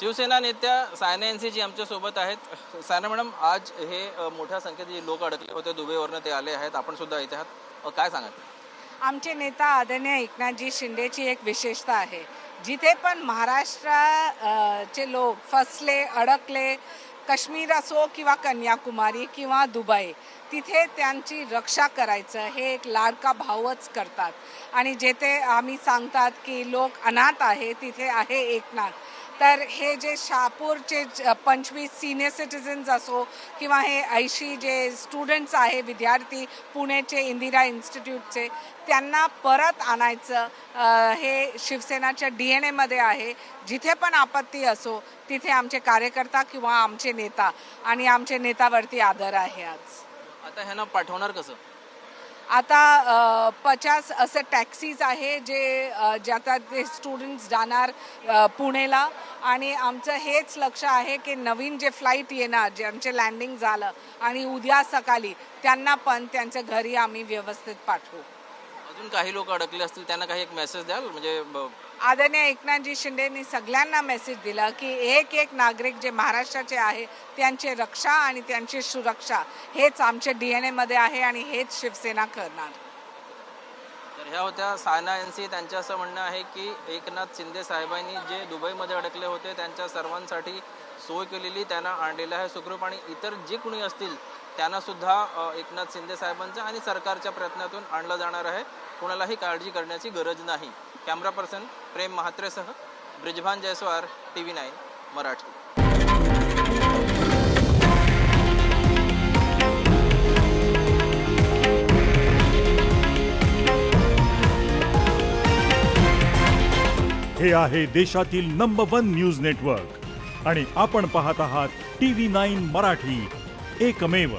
शिवसेना नेत्या Saina N C जी आमच्या सोबत आहेत. सायना मॅडम, आज हे मोठ्या संख्येत जे लोक अडकले होते दुबईवरनं ते आले आहेत, आपण सुद्धा इथे आहात, काय सांगाल? आमचे नेता आदरणीय एकनाथजी शिंदेची एक विशेषता आहे. जिथे पण चे लोक फसले, अडकले, काश्मीर असो किंवा कन्याकुमारी किंवा दुबई, तिथे त्यांची रक्षा करायचं हे एक लाडका भावच करतात. आणि जेथे आम्ही सांगतात की लोक अनाथ आहे, तिथे आहे एकनाथ. तर हे जे शहापूरचे 25 सिनियर सिटिझन्स असो किंवा हे 80 जे स्टुडंट्स आहे, विद्यार्थी पुणेचे इंदिरा इन्स्टिट्यूटचे, त्यांना परत आणायचं हे शिवसेनाच्या DNA आहे. जिथे पण आपत्ती असो तिथे आमचे कार्यकर्ता किंवा आमचे नेता आणि आमचे नेतावरती आदर आहे. आज आता ह्यांना पाठवणार कसं? आता 50 असे टॅक्सीज आहे ज्यात ते स्टुडंट्स जाणार पुणेला. आणि आमचं हेच लक्ष आहे की नवीन जे फ्लाईट येणार, ज्यांचे लँडिंग झालं आणि उद्या सकाळी त्यांना पण त्यांच्या घरी आम्ही व्यवस्थित पाठवू. अजून काही लोक अडकले असतील त्यांना काही एक मेसेज द्याल? म्हणजे आदरणीय एकनाथजी शिंदेनी सगळ्यांना मेसेज दिला की एक एक नागरिक जे महाराष्ट्राचे आहे त्यांची रक्षा आणि त्यांची सुरक्षा हेच आमच्या DNA आहे आणि हेच शिवसेना करणार. तर ह्या होत्या सायना एन सी. त्यांचं असं म्हणणं आहे की एकनाथ शिंदे साहेबांनी जे दुबईमध्ये अडकले होते त्यांच्या सर्वांसाठी सोय केलेली, त्यांना आणलेलं आहे सुखरूप. आणि इतर जे कुणी असतील त्यांना सुद्धा एकनाथ शिंदे साहेबांच्या आणि सरकारच्या प्रयत्नातून आणलं जाणार आहे. कोणालाही काळजी करण्याची गरज नाही. कॅमेरा पर्सन प्रेम महात्रेसह ब्रिजभान जयस्वार, TV9 मराठी. हे आहे देशातील नंबर 1 न्यूज नेटवर्क आणि आपण पाहत आहात TV9 मराठी, एकमेव.